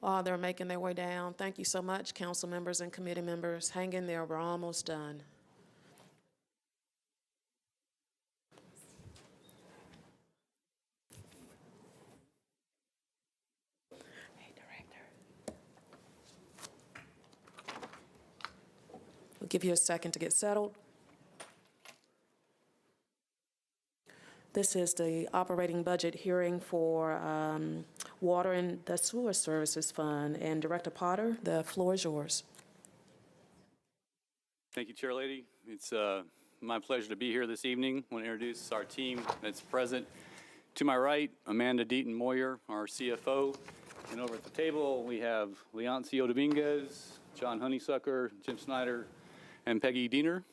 While they're making their way down, thank you so much, council members and committee members. Hang in there, we're almost done. Hey, Director. We'll give you a second to get settled. This is the operating budget hearing for Water and the Sewer Services Fund. And Director Potter, the floor is yours. Thank you, Chair Lady. It's my pleasure to be here this evening. I want to introduce our team that's present. To my right, Amanda Deaton-Moyer, our CFO. And over at the table, we have Leoncio Dominguez, John Honeysucker, Jim Snyder, and Peggy Diener.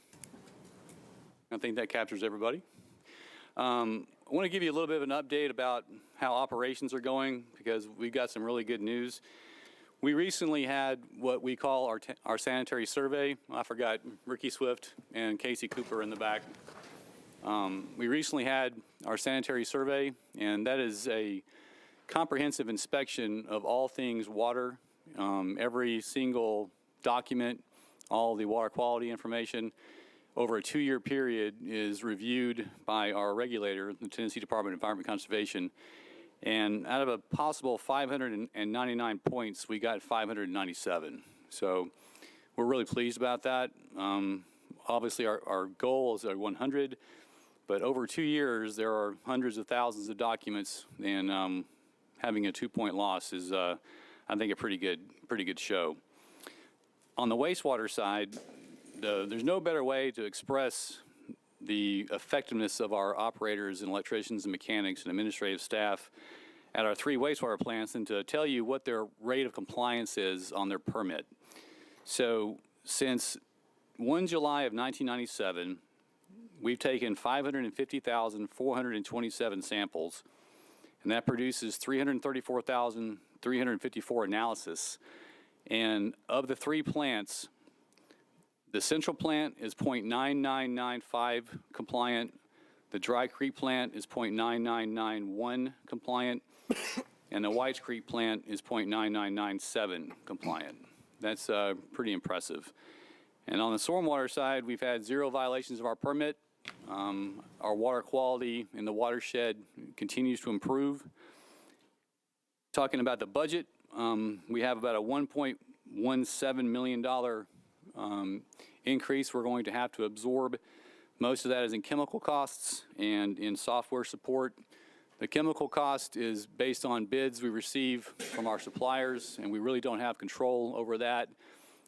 I think that captures everybody. I want to give you a little bit of an update about how operations are going because we've got some really good news. We recently had what we call our sanitary survey. I forgot Ricky Swift and Casey Cooper in the back. We recently had our sanitary survey, and that is a comprehensive inspection of all things water, every single document, all the water quality information over a 2-year period is reviewed by our regulator, the Tennessee Department of Environment Conservation. And out of a possible 599 points, we got 597. So we're really pleased about that. Obviously, our goal is 100, but over 2 years, there are hundreds of thousands of documents, and having a 2-point loss is, I think, a pretty good show. On the wastewater side, there's no better way to express the effectiveness of our operators and electricians and mechanics and administrative staff at our 3 wastewater plants than to tell you what their rate of compliance is on their permit. So since 1 July of 1997, we've taken 550,427 samples, and that produces 334,354 analysis. And of the 3 plants, the Central plant is 0.9995 compliant. The Dry Creek plant is 0.9991 compliant. And the Whites Creek plant is 0.9997 compliant. That's pretty impressive. And on the stormwater side, we've had 0 violations of our permit. Our water quality in the watershed continues to improve. Talking about the budget, we have about a $1.17 million increase we're going to have to absorb. Most of that is in chemical costs and in software support. The chemical cost is based on bids we receive from our suppliers, and we really don't have control over that.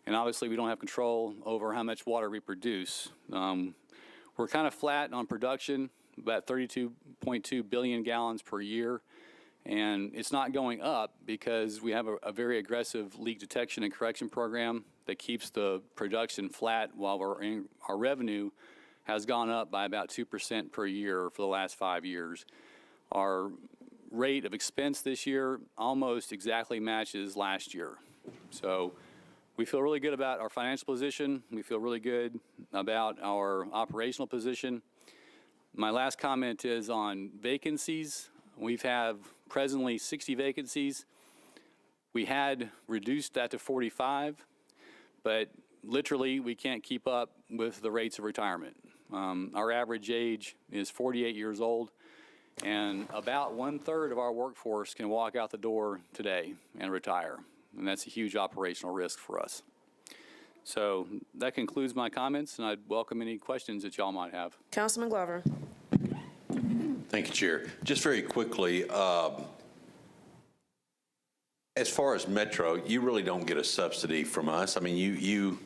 And obviously, we don't have control over how much water we produce. We're kind of flat on production, about 32.2 billion gallons per year. And it's not going up because we have a very aggressive leak detection and correction program that keeps the production flat while our revenue has gone up by about 2% per year for the last 5 years. Our rate of expense this year almost exactly matches last year. So we feel really good about our financial position. We feel really good about our operational position. My last comment is on vacancies. We have presently 60 vacancies. We had reduced that to 45, but literally we can't keep up with the rates of retirement. Our average age is 48 years old, and about 1/3 of our workforce can walk out the door today and retire, and that's a huge operational risk for us. So that concludes my comments, and I'd welcome any questions that y'all might have. Councilman Glover. Thank you, Chair. Just very quickly, as far as Metro, you really don't get a subsidy from us. I mean, you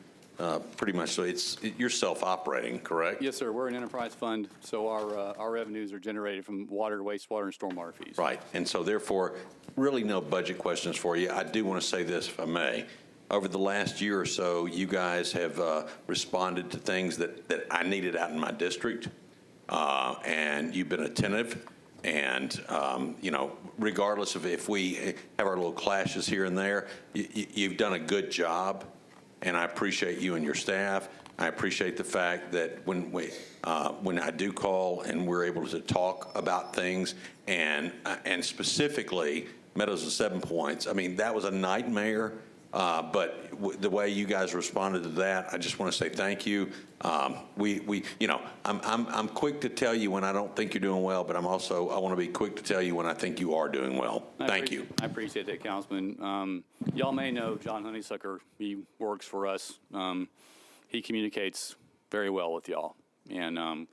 pretty much, so you're self-operating, correct? Yes, sir. We're an enterprise fund, so our revenues are generated from water, wastewater, and stormwater fees. Right, and so therefore, really no budget questions for you. I do want to say this, if I may. Over the last year or so, you guys have responded to things that I needed out in my district. And you've been attentive, and you know, regardless of if we have our little clashes here and there, you've done a good job, and I appreciate you and your staff. I appreciate the fact that when I do call and we're able to talk about things, and specifically Meadows is 7 points. I mean, that was a nightmare. But the way you guys responded to that, I just want to say thank you. I'm quick to tell you when I don't think you're doing well, but I want to be quick to tell you when I think you are doing well. Thank you. I appreciate that, Councilman. Y'all may know John Honeysucker. He works for us. He communicates very well with y'all. And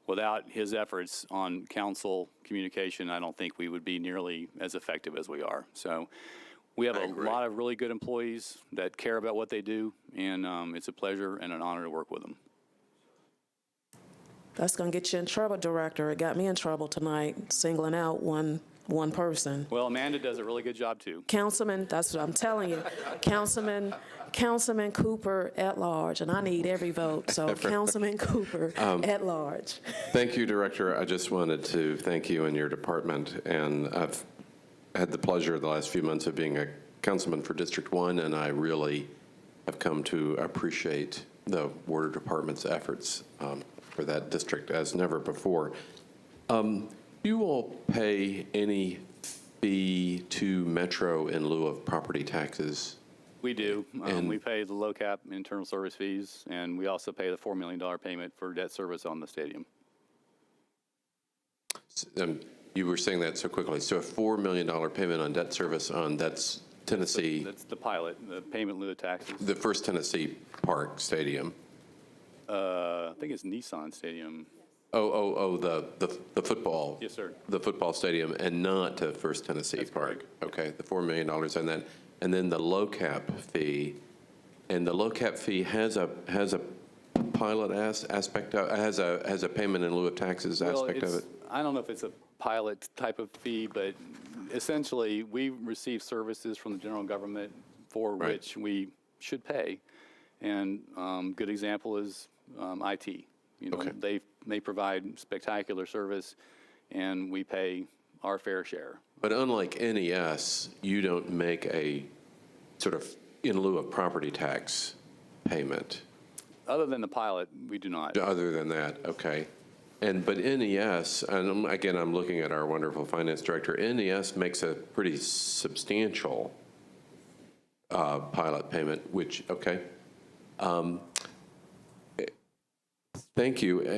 without his efforts on council communication, I don't think we would be nearly as effective as we are. So we have a lot of really good employees that care about what they do, and it's a pleasure and an honor to work with them. That's going to get you in trouble, Director. It got me in trouble tonight, singling out one person. Well, Amanda does a really good job, too. Councilman, that's what I'm telling you. Councilman Cooper at large, and I need every vote, so Councilman Cooper at large. Thank you, Director. I just wanted to thank you and your department, and I've had the pleasure the last few months of being a councilman for District 1, and I really have come to appreciate the Water Department's efforts for that district as never before. You will pay any fee to Metro in lieu of property taxes? We do. We pay the low cap internal service fees, and we also pay the $4 million payment for debt service on the stadium. You were saying that so quickly. So a $4 million payment on debt service that's Tennessee. That's the pilot, the payment in lieu of taxes. The first Tennessee Park Stadium. I think it's Nissan Stadium. The football. Yes, sir. The football stadium, and not to First Tennessee That's Park. correct. Okay, the $4 million on that, and then the low cap fee, and the low cap fee has a pilot aspect of, has a payment in lieu of taxes aspect of it. I don't know if it's a pilot type of fee, but essentially we receive services from the general government for which we should pay. And good example is IT. They provide spectacular service, and we pay our fair share. But unlike NES, you don't make a sort of in lieu of property tax payment. Other than the pilot, we do not. Other than that, okay. But NES, and again, I'm looking at our wonderful finance director, NES makes a pretty substantial pilot payment, which, okay. Thank you.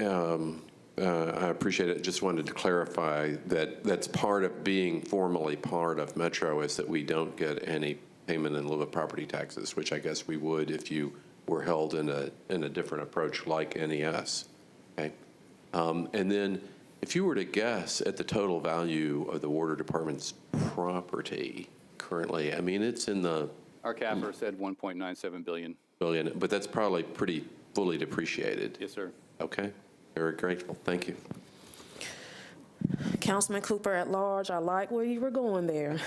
I appreciate it. Just wanted to clarify that that's part of being formally part of Metro, is that we don't get any payment in lieu of property taxes, which I guess we would if you were held in a different approach like NES. Okay. And then if you were to guess at the total value of the Water Department's property currently, I mean, it's in the... Our capper said $1.97 billion. But that's probably pretty fully depreciated. Yes, sir. Okay. Very grateful. Thank you. Councilman Cooper at large, I like where you were going there.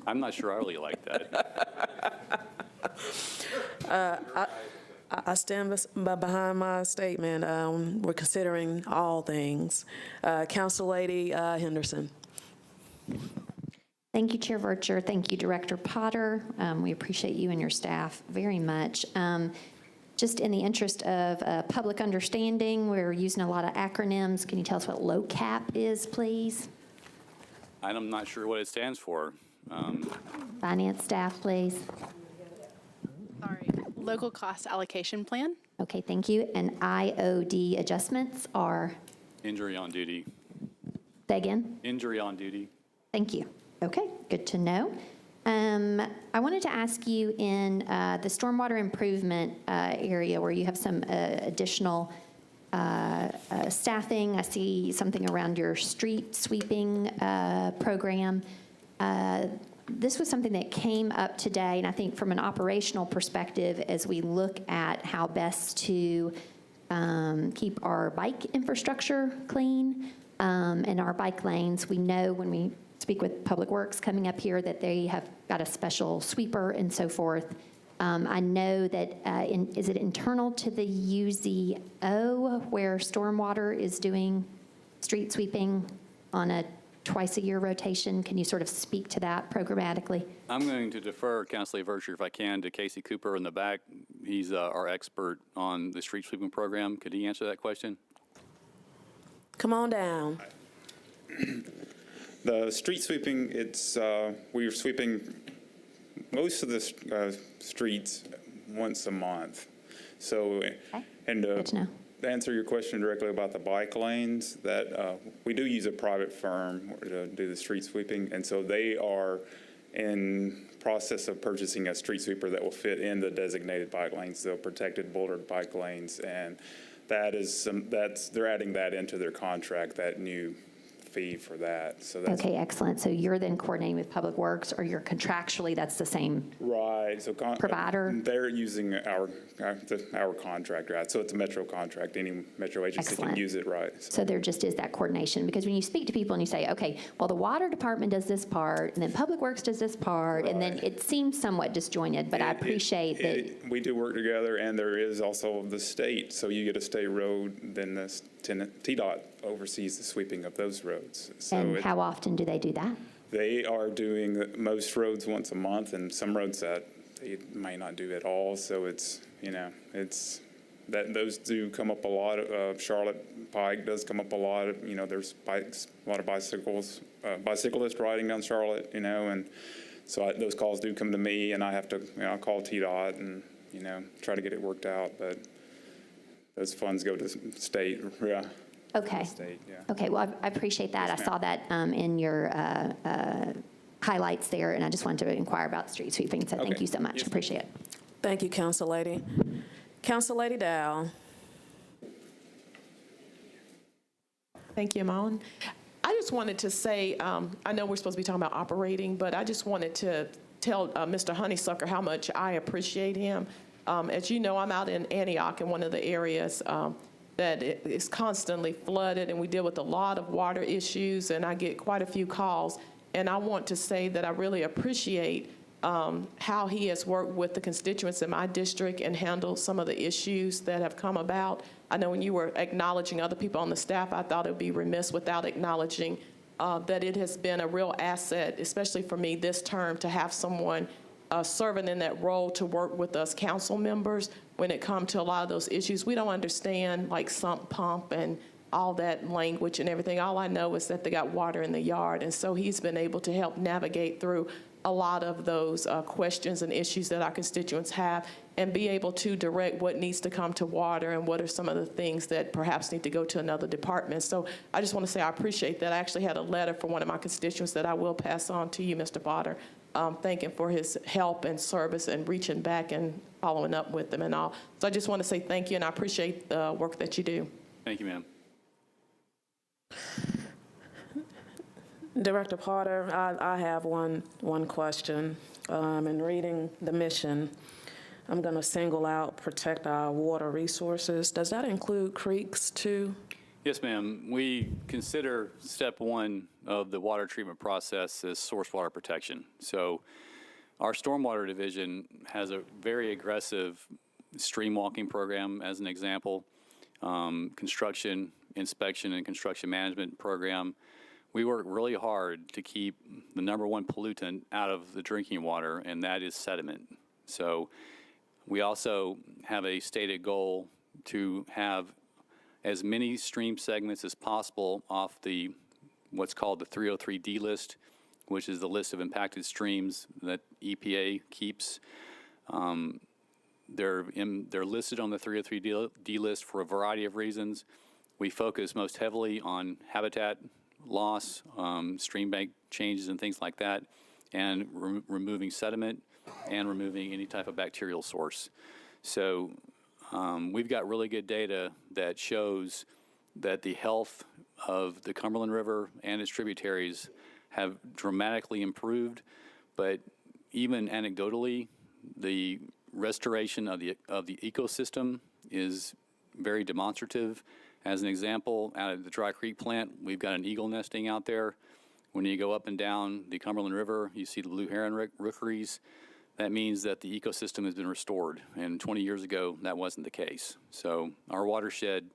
I'm not sure I really like that. I stand behind my statement. We're considering all things. Council Lady Henderson. Thank you, Chair Vercher. Thank you, Director Potter. We appreciate you and your staff very much. Just in the interest of public understanding, we're using a lot of acronyms. Can you tell us what low cap is, please? I'm not sure what it stands for. Finance staff, please. Sorry, local cost allocation plan. Okay, thank you. And IOD adjustments are? Injury on duty. Say again? Injury on duty. Thank you. Okay, good to know. I wanted to ask you in the stormwater improvement area where you have some additional staffing. I see something around your street sweeping program. This was something that came up today, and I think from an operational perspective, as we look at how best to keep our bike infrastructure clean and our bike lanes, we know when we speak with Public Works coming up here that they have got a special sweeper and so forth. I know that, is it internal to the UZO where stormwater is doing street sweeping on a twice-a-year rotation? Can you sort of speak to that programmatically? I'm going to defer, Councilor Vercher, if I can, to Casey Cooper in the back. He's our expert on the street sweeping program. Could he answer that question? Come on down. The street sweeping, we're sweeping most of the streets once a month. So, and Good to know. to answer your question directly about the bike lanes, that we do use a private firm to do the street sweeping, and so they are in process of purchasing a street sweeper that will fit in the designated bike lanes, the protected bouldered bike lanes, and they're adding that into their contract, that new fee for that. So that's Okay, excellent. So you're then coordinating with Public Works, or you're contractually, that's the same right. So provider? they're using our contract, right? So it's a Metro contract. Any Metro agency Excellent. can use it, right? So there just is that coordination, because when you speak to people and you say, okay, well, the water department does this part, and then Public Works does this part, and then it seems somewhat disjointed, but I appreciate that. We do work together, and there is also the state. So you get a state road, then the TDOT oversees the sweeping of those roads. So And how often do they do that? they are doing most roads once a month, and some roads that they may not do at all. So it's that those do come up a lot. Charlotte Pike does come up a lot. There's bikes, a lot of bicyclists riding down Charlotte. And so those calls do come to me, and I have to I call TDOT and try to get it worked out. But those funds go to the state. Yeah. Okay. State, yeah. Okay, well, I appreciate that. Yes, I saw that in your highlights there, and I just wanted to inquire about street sweeping, so thank Okay. you so much. Yes, ma'am. Appreciate it. Thank you, Council Lady. Council Lady Dow. Thank you, Malin. I just wanted to say, I know we're supposed to be talking about operating, but I just wanted to tell Mr. Honeysucker how much I appreciate him. As you know, I'm out in Antioch, in one of the areas that is constantly flooded, and we deal with a lot of water issues, and I get quite a few calls. And I want to say that I really appreciate how he has worked with the constituents in my district and handled some of the issues that have come about. I know when you were acknowledging other people on the staff, I thought it would be remiss without acknowledging that it has been a real asset, especially for me this term, to have someone serving in that role to work with us council members when it comes to a lot of those issues. We don't understand, like sump pump and all that language and everything. All I know is that they got water in the yard, and so he's been able to help navigate through a lot of those questions and issues that our constituents have, and be able to direct what needs to come to water and what are some of the things that perhaps need to go to another department. So I just want to say I appreciate that. I actually had a letter from one of my constituents that I will pass on to you, Mr. Potter, thanking for his help and service and reaching back and following up with them and all. So I just want to say thank you, and I appreciate the work that you do. Thank you, ma'am. Director Potter, I have one question. In reading the mission, I'm going to single out protect our water resources. Does that include creeks too? Yes, ma'am. We consider step one of the water treatment process as source water protection. So our stormwater division has a very aggressive stream walking program, as an example, construction inspection and construction management program. We work really hard to keep the number one pollutant out of the drinking water, and that is sediment. So we also have a stated goal to have as many stream segments as possible off the what's called the 303D list, which is the list of impacted streams that EPA keeps. They're listed on the 303D list for a variety of reasons. We focus most heavily on habitat loss, stream bank changes and things like that, and removing sediment and removing any type of bacterial source. So we've got really good data that shows that the health of the Cumberland River and its tributaries have dramatically improved, but even anecdotally, the restoration of the ecosystem is very demonstrative. As an example, out of the Dry Creek plant, we've got an eagle nesting out there. When you go up and down the Cumberland River, you see the blue heron rookeries. That means that the ecosystem has been restored, and 20 years ago, that wasn't the case. So our watershed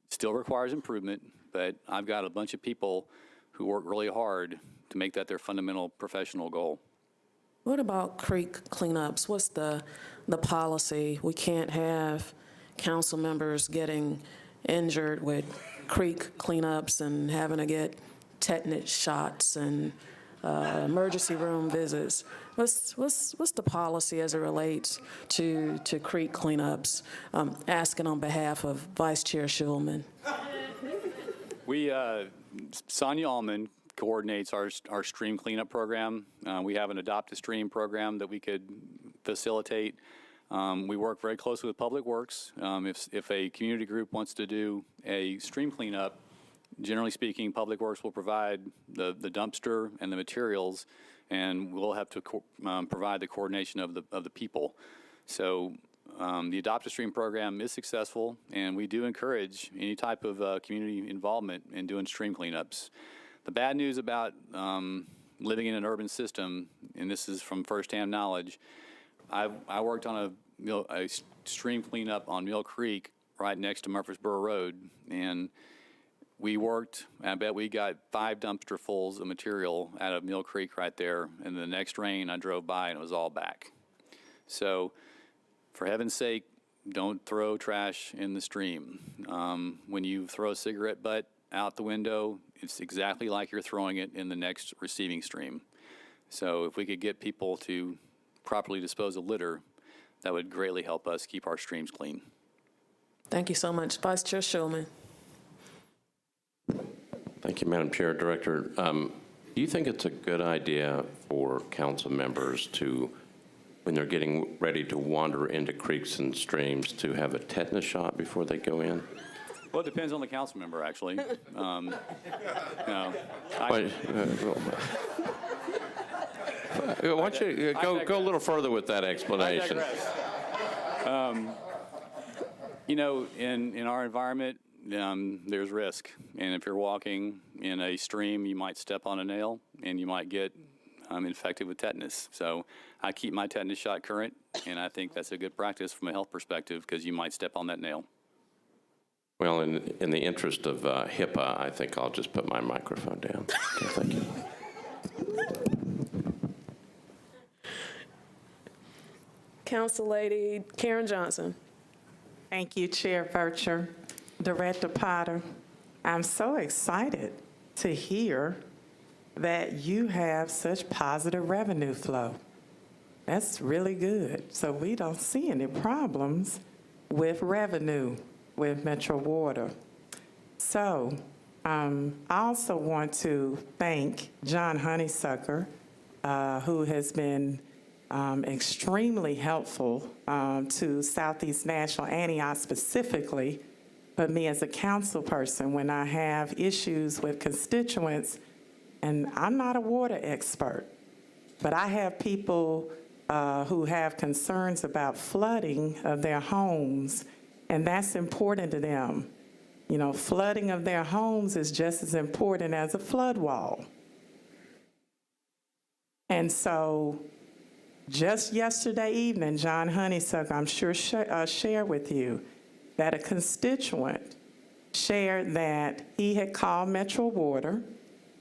still requires improvement, but I've got a bunch of people who work really hard to make that their fundamental professional goal. What about creek cleanups? What's the policy? We can't have council members getting injured with creek cleanups and having to get tetanus shots and emergency room visits. What's the policy as it relates to creek cleanups? Asking on behalf of Vice Chair Schulman. Sonia Allman coordinates our stream cleanup program. We have an Adopt a Stream program that we could facilitate. We work very closely with Public Works. If a community group wants to do a stream cleanup, generally speaking, Public Works will provide the dumpster and the materials, and we'll have to provide the coordination of the people. So the Adopt a Stream program is successful, and we do encourage any type of community involvement in doing stream cleanups. The bad news about living in an urban system, and this is from firsthand knowledge, I worked on a stream cleanup on Mill Creek right next to Murfreesboro Road, and we worked, I bet we got 5 dumpster fulls of material out of Mill Creek right there, and the next rain I drove by and it was all back. So for heaven's sake, don't throw trash in the stream. When you throw a cigarette butt out the window, it's exactly like you're throwing it in the next receiving stream. So if we could get people to properly dispose of litter, that would greatly help us keep our streams clean. Thank you so much. Vice Chair Schulman. Thank you, Madam Chair. Director, do you think it's a good idea for council members to, when they're getting ready to wander into creeks and streams, to have a tetanus shot before they go in? Well, it depends on the council member, actually. No, Why don't you go a little further with that explanation? You know, in our environment, there's risk. And if you're walking in a stream, you might step on a nail and you might get infected with tetanus. So I keep my tetanus shot current, and I think that's a good practice from a health perspective because you might step on that nail. Well, in the interest of HIPAA, I think I'll just put my microphone down. Okay, thank you. Council Lady Karen Johnson. Thank you, Chair Vercher. Director Potter, I'm so excited to hear that you have such positive revenue flow. That's really good. So we don't see any problems with revenue with Metro Water. So I also want to thank John Honeysucker, who has been extremely helpful to Southeast Nashville, Antioch specifically, but me as a council person when I have issues with constituents, and I'm not a water expert, but I have people who have concerns about flooding of their homes, and that's important to them. You know, flooding of their homes is just as important as a flood wall. And so just yesterday evening, John Honeysucker, I'm sure shared with you that a constituent shared that he had called Metro Water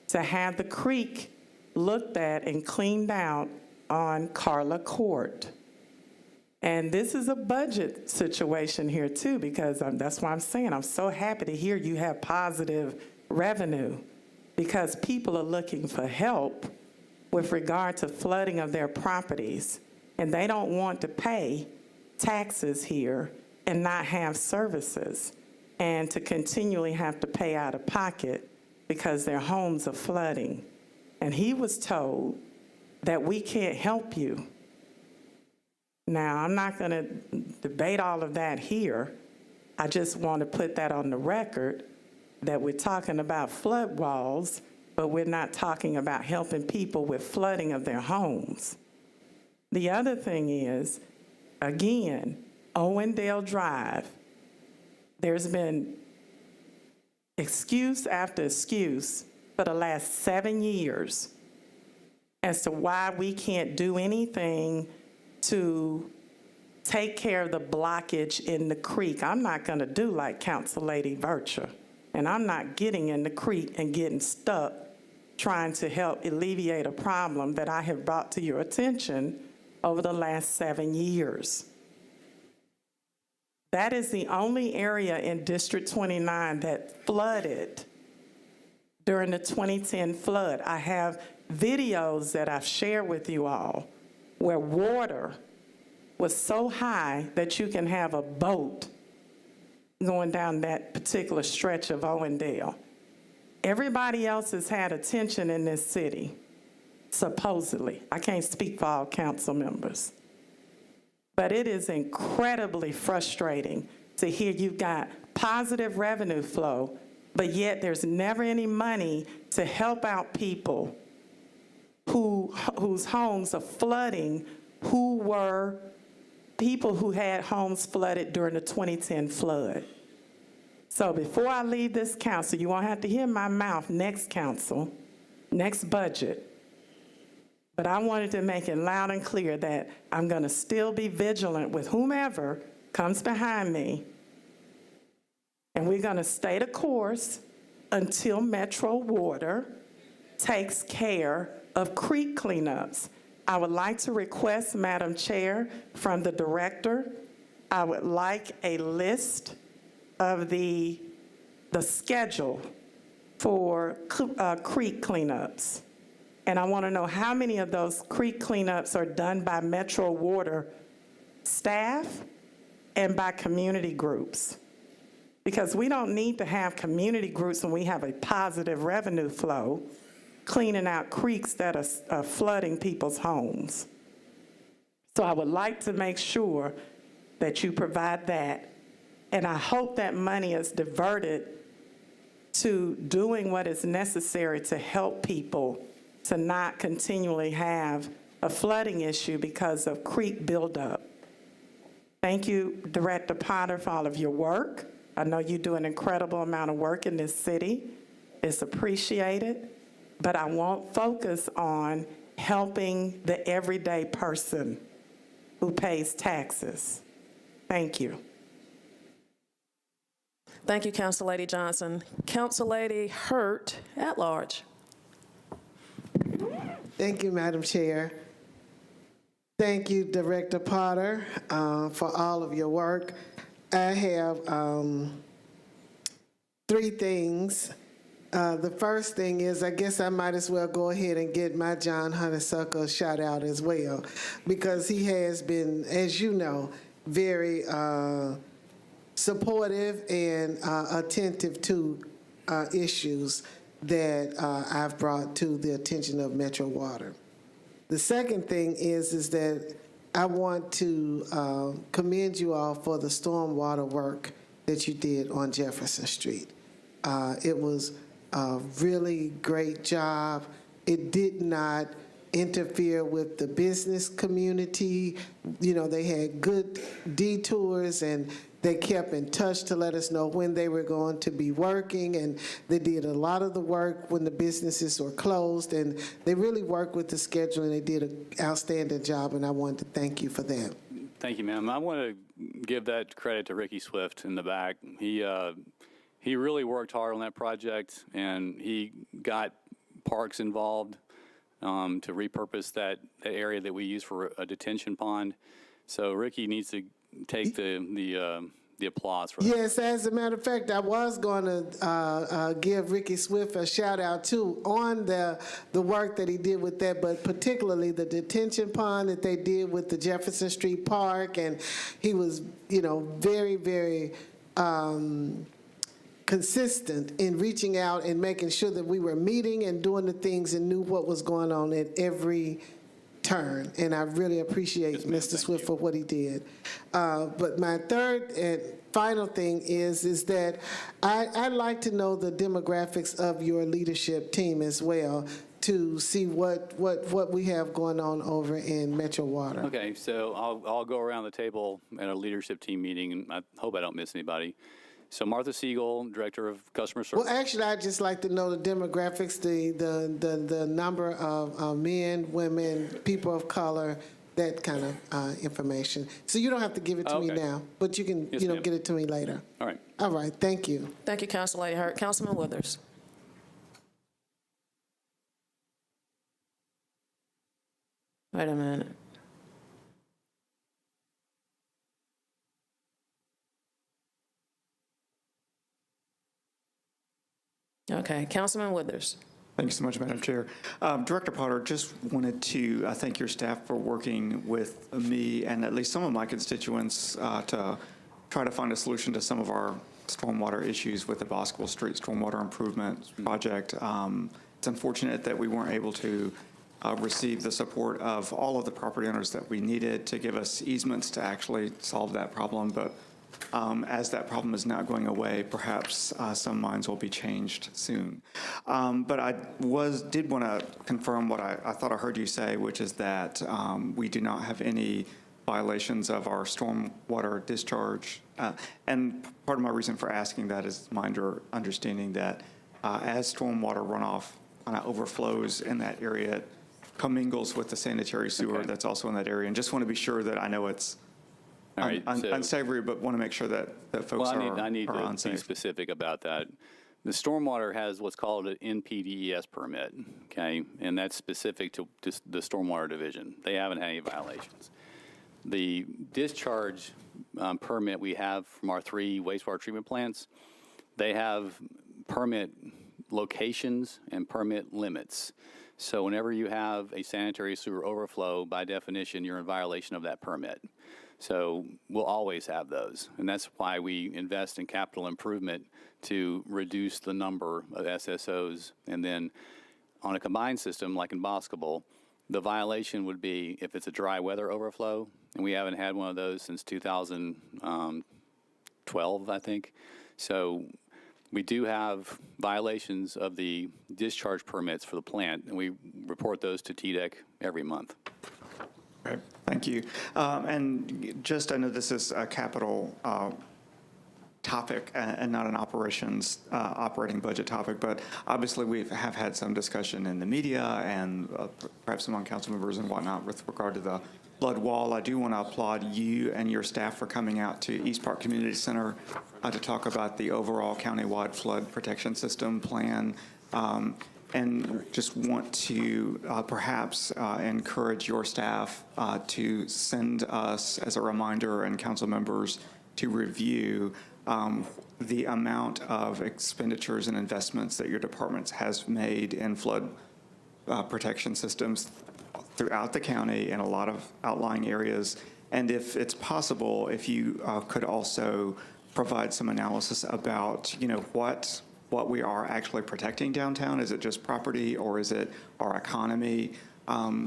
to have the creek looked at and cleaned out on Carla Court. And this is a budget situation here too, because that's why I'm saying I'm so happy to hear you have positive revenue, because people are looking for help with regard to flooding of their properties, and they don't want to pay taxes here and not have services, and to continually have to pay out of pocket because their homes are flooding. And he was told that we can't help you. Now, I'm not going to debate all of that here. I just want to put that on the record that we're talking about flood walls, but we're not talking about helping people with flooding of their homes. The other thing is, again, Owendale Drive, there's been excuse after excuse for the last 7 years as to why we can't do anything to take care of the blockage in the creek. I'm not going to do like Council Lady Vercher, and I'm not getting in the creek and getting stuck trying to help alleviate a problem that I have brought to your attention over the last 7 years. That is the only area in District 29 that flooded during the 2010 flood. I have videos that I've shared with you all where water was so high that you can have a boat going down that particular stretch of Owendale. Everybody else has had attention in this city, supposedly. I can't speak for all council members. But it is incredibly frustrating to hear you've got positive revenue flow, but yet there's never any money to help out people whose homes are flooding, who were people who had homes flooded during the 2010 flood. So before I leave this council, you won't have to hear my mouth next council, next budget. But I wanted to make it loud and clear that I'm going to still be vigilant with whomever comes behind me. And we're going to stay the course until Metro Water takes care of creek cleanups. I would like to request, Madam Chair, from the director, I would like a list of the schedule for creek cleanups. And I want to know how many of those creek cleanups are done by Metro Water staff and by community groups. Because we don't need to have community groups when we have a positive revenue flow cleaning out creeks that are flooding people's homes. So I would like to make sure that you provide that. And I hope that money is diverted to doing what is necessary to help people to not continually have a flooding issue because of creek buildup. Thank you, Director Potter, for all of your work. I know you do an incredible amount of work in this city. It's appreciated, but I won't focus on helping the everyday person who pays taxes. Thank you. Thank you, Council Lady Johnson. Council Lady Hurt at large. Thank you, Madam Chair. Thank you, Director Potter, for all of your work. I have 3 things. The first thing is, I guess I might as well go ahead and get my John Honeysuckle shout out as well, because he has been, as you know, very supportive and attentive to issues that I've brought to the attention of Metro Water. The second thing is that I want to commend you all for the stormwater work that you did on Jefferson Street. It was a really great job. It did not interfere with the business community. You know, they had good detours, and they kept in touch to let us know when they were going to be working, and they did a lot of the work when the businesses were closed, and they really worked with the schedule, and they did an outstanding job, and I wanted to thank you for that. Thank you, ma'am. I want to give that credit to Ricky Swift in the back. He really worked hard on that project, and he got parks involved to repurpose that area that we use for a detention pond. So Ricky needs to take the applause for that. Yes, as a matter of fact, I was going to give Ricky Swift a shout out too on the work that he did with that, but particularly the detention pond that they did with the Jefferson Street Park, and he was, you know, very, very consistent in reaching out and making sure that we were meeting and doing the things and knew what was going on at every turn, and I really appreciate Mr. Swift for what he did. But my third and final thing is that I'd like to know the demographics of your leadership team as well, to see what we have going on over in Metro Water. Okay, so I'll go around the table at a leadership team meeting, and I hope I don't miss anybody. So Martha Siegel, Director of Customer Service. Well, actually, I'd just like to know the demographics, the number of men, women, people of color, that kind of information. So you don't have to give it to me now, but you can, Yes, ma'am. get it to me later. All right. All right, thank you. Thank you, Council Lady Hurt. Councilman Withers. Wait a minute. Okay, Councilman Withers. Thank you so much, Madam Chair. Director Potter, just wanted to thank your staff for working with me and at least some of my constituents to try to find a solution to some of our stormwater issues with the Boscoville Street Stormwater Improvement Project. It's unfortunate that we weren't able to receive the support of all of the property owners that we needed to give us easements to actually solve that problem, but as that problem is not going away, perhaps some minds will be changed soon. But I did want to confirm what I thought I heard you say, which is that we do not have any violations of our stormwater discharge. And part of my reason for asking that is my understanding that as stormwater runoff kind of overflows in that area, it commingles with the sanitary sewer that's also in that area. And just want to be sure that I know it's All right, so- unsavory, but want to make sure that folks I need are to be unsafe. specific about that. The stormwater has what's called an NPDES permit, okay? And that's specific to the stormwater division. They haven't had any violations. The discharge permit we have from our 3 wastewater treatment plants, they have permit locations and permit limits. So whenever you have a sanitary sewer overflow, by definition, you're in violation of that permit. So we'll always have those. And that's why we invest in capital improvement to reduce the number of SSOs. And then on a combined system, like in Boscoville, the violation would be if it's a dry weather overflow, and we haven't had one of those since 2012, I think. So we do have violations of the discharge permits for the plant, and we report those to TDEC every month. Okay, thank you. And just, I know this is a capital topic and not an operating budget topic, but obviously we have had some discussion in the media and perhaps among council members and whatnot with regard to the flood wall. I do want to applaud you and your staff for coming out to East Park Community Center to talk about the overall countywide flood protection system plan. And just want to perhaps encourage your staff to send us, as a reminder, and council members to review the amount of expenditures and investments that your department has made in flood protection systems throughout the county in a lot of outlying areas. And if it's possible, if you could also provide some analysis about, what we are actually protecting downtown. Is it just property, or is it our economy?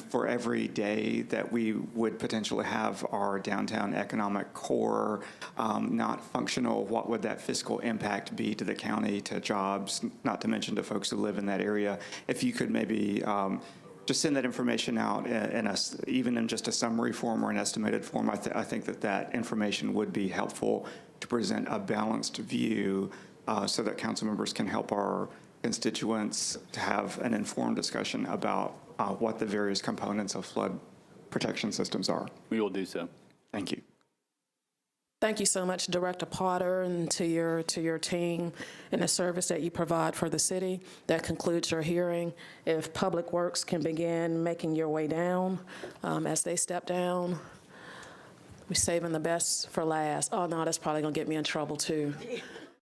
For every day that we would potentially have our downtown economic core not functional, what would that fiscal impact be to the county, to jobs, not to mention to folks who live in that area? If you could maybe just send that information out even in just a summary form or an estimated form, I think that information would be helpful to present a balanced view so that council members can help our constituents to have an informed discussion about what the various components of flood protection systems are. We will do so. Thank you. Thank you so much, Director Potter, and to your team and the service that you provide for the city. That concludes your hearing. If Public Works can begin making your way down as they step down. We're saving the best for last. Oh, no, that's probably going to get me in trouble, too.